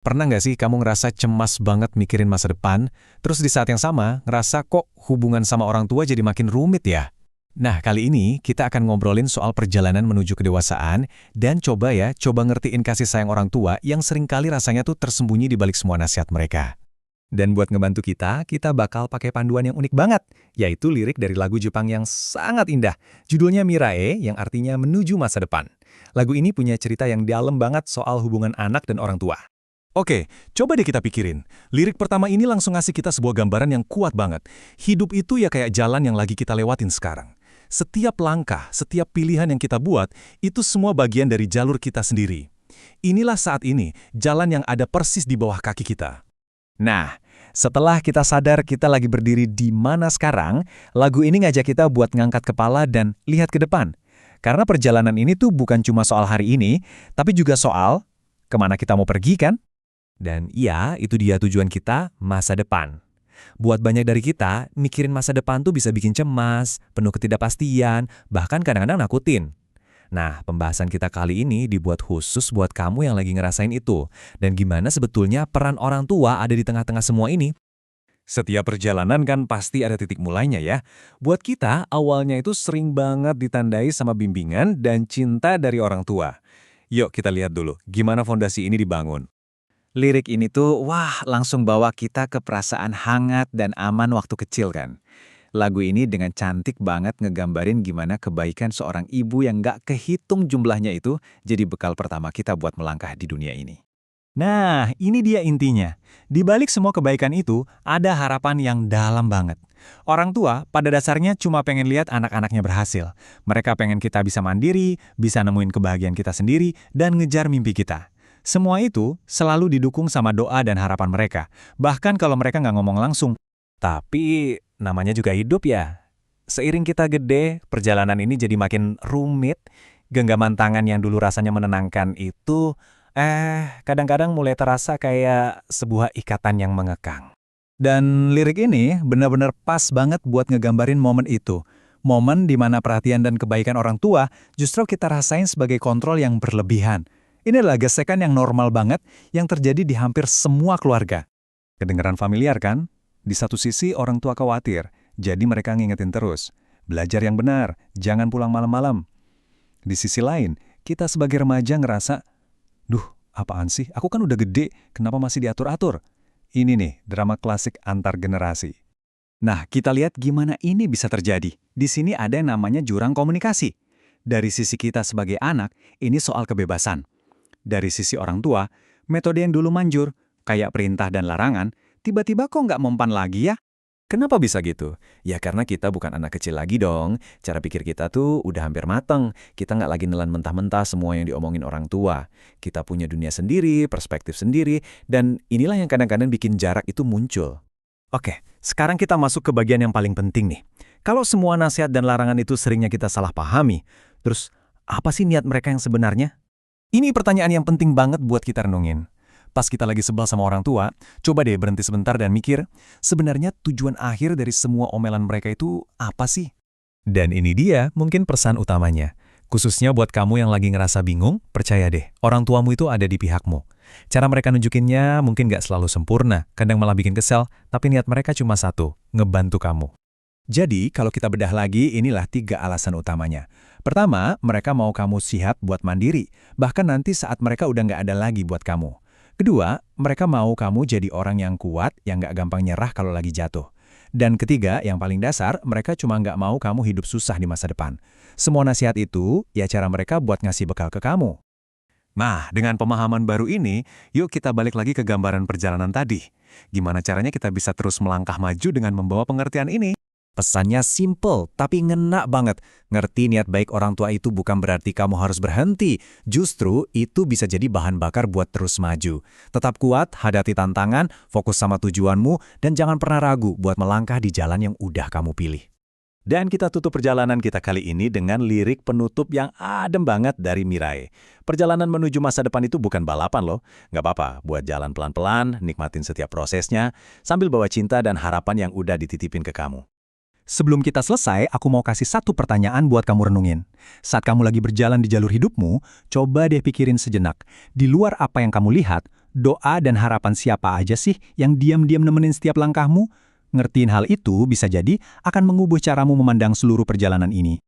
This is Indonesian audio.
Pernah nggak sih kamu ngerasa cemas banget mikirin masa depan, terus di saat yang sama ngerasa kok hubungan sama orang tua jadi makin rumit ya? Nah, kali ini kita akan ngobrolin soal perjalanan menuju kedewasaan dan coba ngertiin kasih sayang orang tua yang seringkali rasanya tuh tersembunyi di balik semua nasihat mereka. Dan buat ngebantu kita bakal pakai panduan yang unik banget, yaitu lirik dari lagu Jepang yang sangat indah. Judulnya Mirae, yang artinya menuju masa depan. Lagu ini punya cerita yang dalam banget soal hubungan anak dan orang tua. Oke, coba deh kita pikirin. Lirik pertama ini langsung ngasih kita sebuah gambaran yang kuat banget. Hidup itu ya kayak jalan yang lagi kita lewatin sekarang. Setiap langkah, setiap pilihan yang kita buat, itu semua bagian dari jalur kita sendiri. Inilah saat ini, jalan yang ada persis di bawah kaki kita. Nah, setelah kita sadar kita lagi berdiri di mana sekarang, lagu ini ngajak kita buat ngangkat kepala dan lihat ke depan. Karena perjalanan ini tuh bukan cuma soal hari ini, tapi juga soal kemana kita mau pergi kan? Dan iya, itu dia tujuan kita, masa depan. Buat banyak dari kita, mikirin masa depan tuh bisa bikin cemas, penuh ketidakpastian, bahkan kadang-kadang nakutin. Nah, pembahasan kita kali ini dibuat khusus buat kamu yang lagi ngerasain itu. Dan gimana sebetulnya peran orang tua ada di tengah-tengah semua ini? Setiap perjalanan kan pasti ada titik mulainya ya. Buat kita, awalnya itu sering banget ditandai sama bimbingan dan cinta dari orang tua. Yuk kita lihat dulu, gimana fondasi ini dibangun. Lirik ini tuh, wah langsung bawa kita ke perasaan hangat dan aman waktu kecil kan. Lagu ini dengan cantik banget ngegambarin gimana kebaikan seorang ibu yang nggak kehitung jumlahnya itu jadi bekal pertama kita buat melangkah di dunia ini. Nah, ini dia intinya. Di balik semua kebaikan itu, ada harapan yang dalam banget. Orang tua pada dasarnya cuma pengen lihat anak-anaknya berhasil. Mereka pengen kita bisa mandiri, bisa nemuin kebahagiaan kita sendiri, dan ngejar mimpi kita. Semua itu selalu didukung sama doa dan harapan mereka. Bahkan kalau mereka nggak ngomong langsung. Tapi namanya juga hidup ya. Seiring kita gede, perjalanan ini jadi makin rumit. Genggaman tangan yang dulu rasanya menenangkan itu, kadang-kadang mulai terasa kayak sebuah ikatan yang mengekang. Dan lirik ini benar-benar pas banget buat ngegambarin momen itu. Momen di mana perhatian dan kebaikan orang tua justru kita rasain sebagai kontrol yang berlebihan. Ini adalah gesekan yang normal banget yang terjadi di hampir semua keluarga. Kedengaran familiar kan? Di satu sisi orang tua khawatir, jadi mereka ngingetin terus. Belajar yang benar, jangan pulang malam-malam. Di sisi lain, kita sebagai remaja ngerasa, duh, apaan sih? Aku kan udah gede, kenapa masih diatur-atur? Ini nih, drama klasik antar generasi. Nah, kita lihat gimana ini bisa terjadi. Di sini ada yang namanya jurang komunikasi. Dari sisi kita sebagai anak, ini soal kebebasan. Dari sisi orang tua, metode yang dulu manjur, kayak perintah dan larangan, tiba-tiba kok nggak mempan lagi ya? Kenapa bisa gitu? Ya karena kita bukan anak kecil lagi dong. Cara pikir kita tuh udah hampir mateng. Kita nggak lagi nelan mentah-mentah semua yang diomongin orang tua. Kita punya dunia sendiri, perspektif sendiri, dan inilah yang kadang-kadang bikin jarak itu muncul. Oke, sekarang kita masuk ke bagian yang paling penting nih. Kalau semua nasihat dan larangan itu seringnya kita salah pahami, terus apa sih niat mereka yang sebenarnya? Ini pertanyaan yang penting banget buat kita renungin. Pas kita lagi sebel sama orang tua, coba deh berhenti sebentar dan mikir, sebenarnya tujuan akhir dari semua omelan mereka itu apa sih? Dan ini dia mungkin pesan utamanya. Khususnya buat kamu yang lagi ngerasa bingung, percaya deh, orang tuamu itu ada di pihakmu. Cara mereka nunjukinnya mungkin gak selalu sempurna, kadang malah bikin kesel, tapi niat mereka cuma satu, ngebantu kamu. Jadi, kalau kita bedah lagi, inilah 3 alasan utamanya. Pertama, mereka mau kamu siap buat mandiri, bahkan nanti saat mereka udah nggak ada lagi buat kamu. Kedua, mereka mau kamu jadi orang yang kuat, yang nggak gampang nyerah kalau lagi jatuh. Dan ketiga, yang paling dasar, mereka cuma nggak mau kamu hidup susah di masa depan. Semua nasihat itu, ya cara mereka buat ngasih bekal ke kamu. Nah, dengan pemahaman baru ini, yuk kita balik lagi ke gambaran perjalanan tadi. Gimana caranya kita bisa terus melangkah maju dengan membawa pengertian ini? Pesannya simple, tapi ngena banget. Ngerti niat baik orang tua itu bukan berarti kamu harus berhenti. Justru itu bisa jadi bahan bakar buat terus maju. Tetap kuat, hadapi tantangan, fokus sama tujuanmu, dan jangan pernah ragu buat melangkah di jalan yang udah kamu pilih. Dan kita tutup perjalanan kita kali ini dengan lirik penutup yang adem banget dari Mirae. Perjalanan menuju masa depan itu bukan balapan loh. Nggak apa-apa, buat jalan pelan-pelan, nikmatin setiap prosesnya, sambil bawa cinta dan harapan yang udah dititipin ke kamu. Sebelum kita selesai, aku mau kasih satu pertanyaan buat kamu renungin. Saat kamu lagi berjalan di jalur hidupmu, coba deh pikirin sejenak. Di luar apa yang kamu lihat, doa dan harapan siapa aja sih yang diam-diam nemenin setiap langkahmu? Ngertiin hal itu bisa jadi akan mengubah caramu memandang seluruh perjalanan ini.